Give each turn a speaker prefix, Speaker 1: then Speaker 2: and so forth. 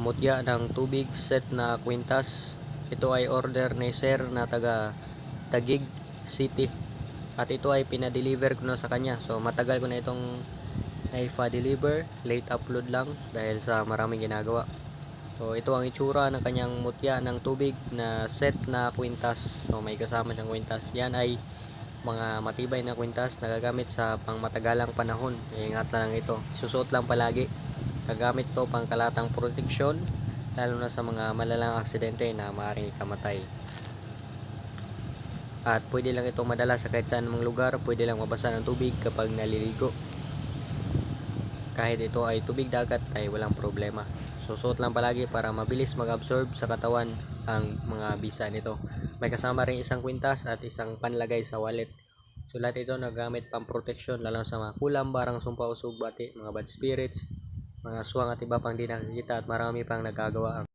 Speaker 1: mutya ng tubig set na kwintas. Ito ay order ni Sir na taga Taguig City at ito ay pinadeliver ko na sa kanya. So matagal ko na itong naipa-deliver, late upload lang dahil sa maraming ginagawa. So ito ang itsura ng kanyang mutya ng tubig na set na kwintas. So may kasama siyang kwintas. Yan ay mga matibay na kwintas na gagamit sa pangmatagalang panahon. Ingat na lang ito. Susuot lang palagi. Gagamit to pang kalatang proteksyon lalo na sa mga malalang aksidente na maaaring ikamatay. At pwede lang itong madala sa kahit saan mang lugar. Pwede lang mabasa ng tubig kapag naliligo. Kahit ito ay tubig dagat ay walang problema. Susuot lang palagi para mabilis mag-absorb sa katawan ang mga bisa nito. May kasama rin isang kwintas at isang panlagay sa wallet. So lahat ito nagamit pang proteksyon lalo sa mga kulam, barang sumpa, usog, bati, mga bad spirits, mga suwang at iba pang di nakikita at marami pang nagagawa ang